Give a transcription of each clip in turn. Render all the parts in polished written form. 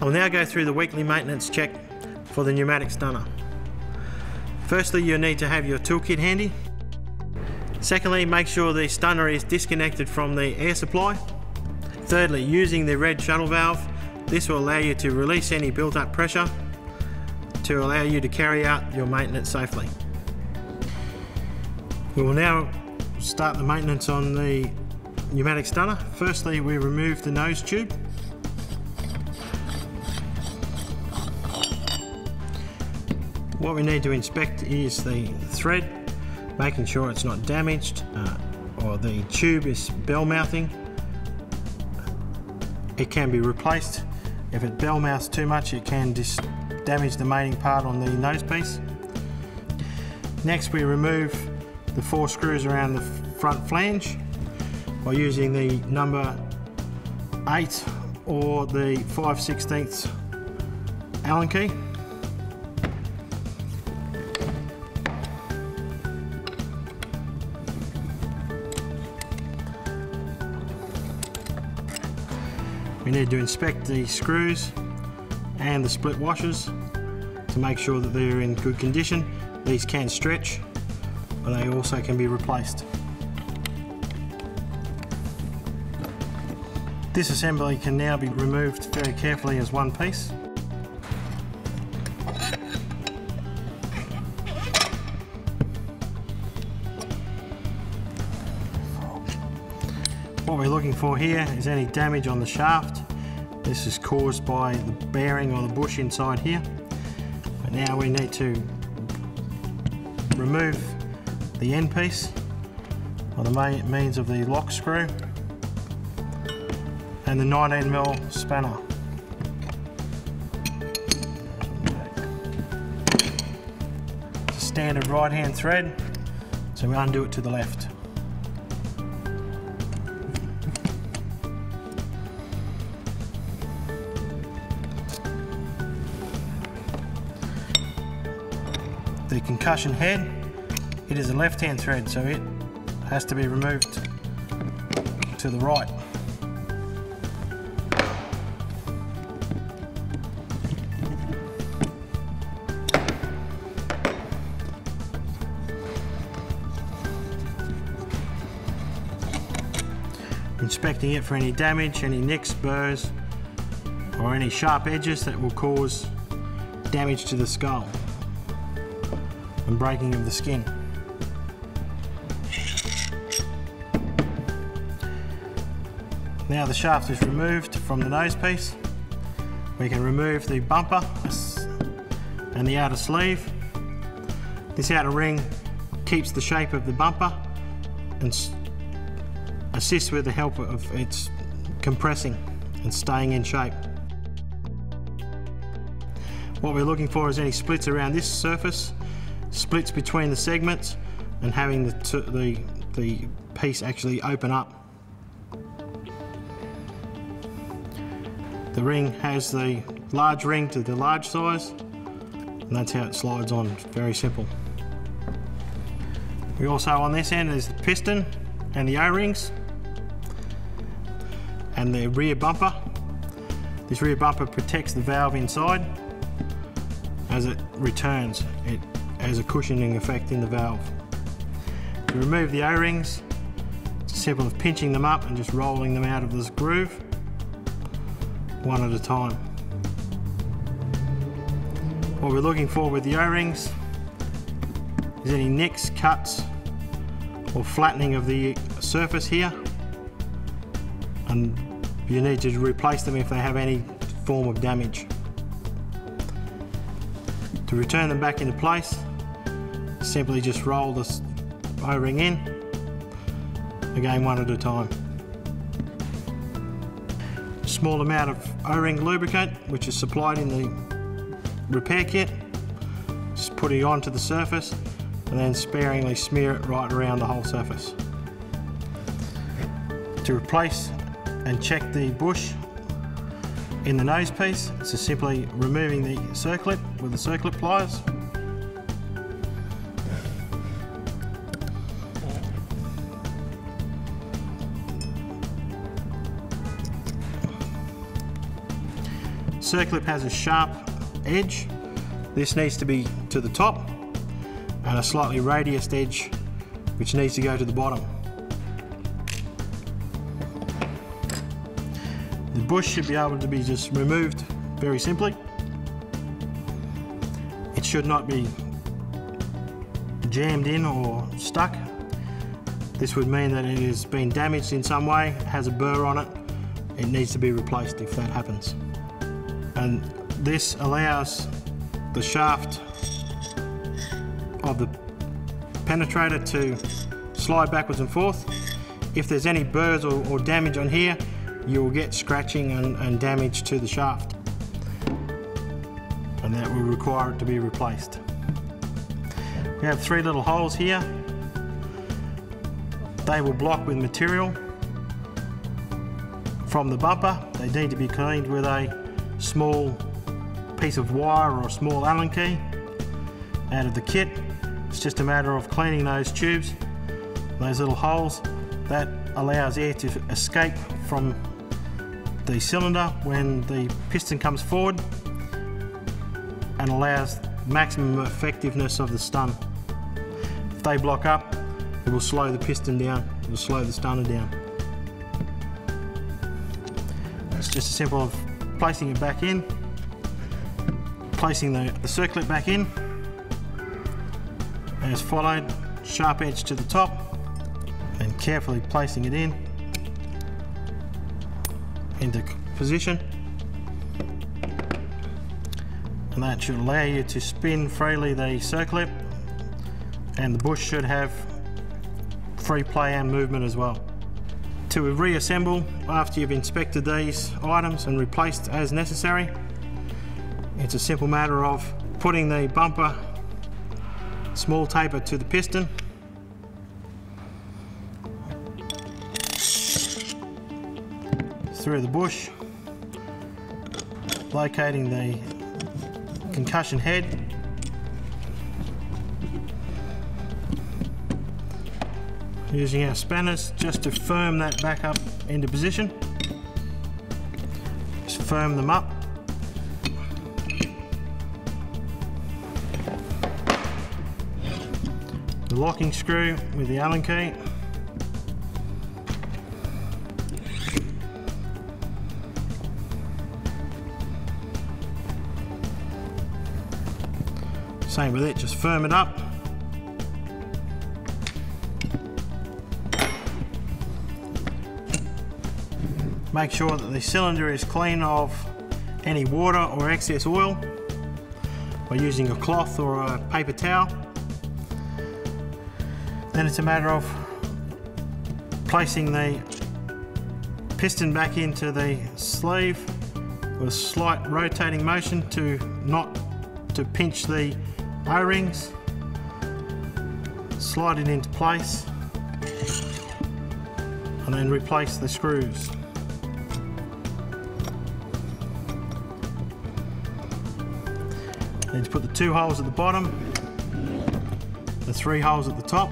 I'll now go through the weekly maintenance check for the pneumatic stunner. Firstly, you need to have your toolkit handy. Secondly, make sure the stunner is disconnected from the air supply. Thirdly, using the red shuttle valve, this will allow you to release any built-up pressure to allow you to carry out your maintenance safely. We will now start the maintenance on the pneumatic stunner. Firstly, we remove the nose tube. What we need to inspect is the thread, making sure it's not damaged or the tube is bell mouthing. It can be replaced. If it bell mouths too much, it can damage the mating part on the nose piece. Next, we remove the 4 screws around the front flange by using the number 8 or the 5/16 Allen key. We need to inspect the screws and the split washers to make sure that they're in good condition. These can stretch, but they also can be replaced. This assembly can now be removed very carefully as one piece. What we're looking for here is any damage on the shaft. This is caused by the bearing or the bush inside here. But now we need to remove the end piece by the means of the lock screw and the 19mm spanner. It's a standard right hand thread, so we undo it to the left. The concussion head, it is a left hand thread, so it has to be removed to the right. Inspecting it for any damage, any nicks, burrs, or any sharp edges that will cause damage to the skull and breaking of the skin. Now the shaft is removed from the nose piece. We can remove the bumper and the outer sleeve. This outer ring keeps the shape of the bumper and assists with the help of its compressing and staying in shape. What we're looking for is any splits around this surface, splits between the segments, and having the piece actually open up. The ring has the large ring to the large size, and that's how it slides on. It's very simple. We also, on this end, is the piston and the O-rings and the rear bumper. This rear bumper protects the valve inside as it returns. It has a cushioning effect in the valve. To remove the O-rings, it's simple as pinching them up and just rolling them out of this groove one at a time. What we're looking for with the O-rings is any nicks, cuts, or flattening of the surface here, and you need to replace them if they have any form of damage. To return them back into place, simply just roll this O-ring in, again one at a time. A small amount of O-ring lubricant, which is supplied in the repair kit, just put it onto the surface and then sparingly smear it right around the whole surface. To replace and check the bush in the nose piece, it's just simply removing the circlip with the circlip pliers. circlip has a sharp edge. This needs to be to the top, and a slightly radiused edge which needs to go to the bottom. The bush should be able to be just removed very simply. It should not be jammed in or stuck. This would mean that it has been damaged in some way, has a burr on it. It needs to be replaced if that happens. And this allows the shaft of the penetrator to slide backwards and forth. If there's any burrs or damage on here, you will get scratching and damage to the shaft, and that will require it to be replaced. We have 3 little holes here. They will block with material from the bumper. They need to be cleaned with a small piece of wire or a small Allen key out of the kit. It's just a matter of cleaning those tubes, those little holes. That allows air to escape from the cylinder when the piston comes forward and allows maximum effectiveness of the stun. If they block up, it will slow the piston down, it will slow the stunner down. It's just as simple of placing it back in, placing the circlip back in, as followed, sharp edge to the top, and carefully placing it into position, and that should allow you to spin freely the circlip, and the bush should have free play and movement as well. To reassemble after you've inspected these items and replaced as necessary, it's a simple matter of putting the bumper small taper to the piston, through the bush, locating the concussion head, using our spanners just to firm that back up into position. Just firm them up. The locking screw with the Allen key. Same with it, just firm it up. Make sure that the cylinder is clean of any water or excess oil by using a cloth or a paper towel. Then it's a matter of placing the piston back into the sleeve with a slight rotating motion to not to pinch the O-rings. Slide it into place and then replace the screws. Then to put the 2 holes at the bottom, the 3 holes at the top.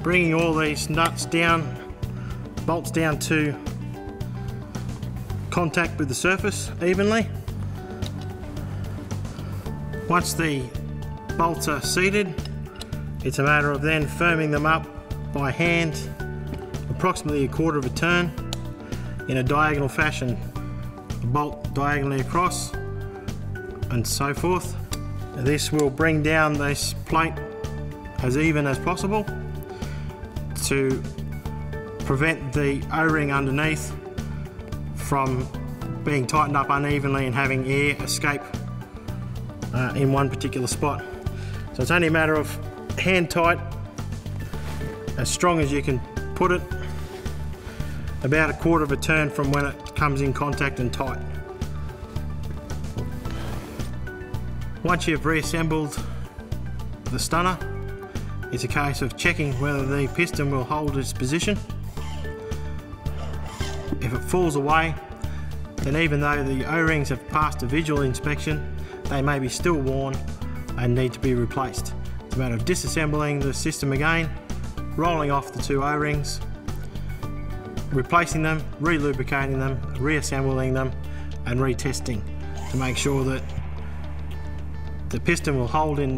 Bringing all these nuts down, bolts down to contact with the surface evenly. Once the bolts are seated, it's a matter of then firming them up by hand, approximately 1/4 of a turn in a diagonal fashion. A bolt diagonally across and so forth. This will bring down this plate as even as possible to prevent the O-ring underneath from being tightened up unevenly and having air escape in one particular spot. So it's only a matter of hand tight, as strong as you can put it, about 1/4 of a turn from when it comes in contact and tight. Once you've reassembled the stunner, It's a case of checking whether the piston will hold its position. If it falls away, then even though the O-rings have passed a visual inspection, they may be still worn and need to be replaced. It's a matter of disassembling the system again, rolling off the 2 O-rings, replacing them, re-lubricating them, reassembling them and retesting to make sure that the piston will hold in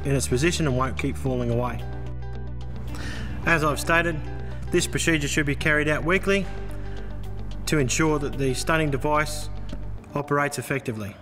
its position and won't keep falling away. As I've stated, this procedure should be carried out weekly to ensure that the stunning device operates effectively.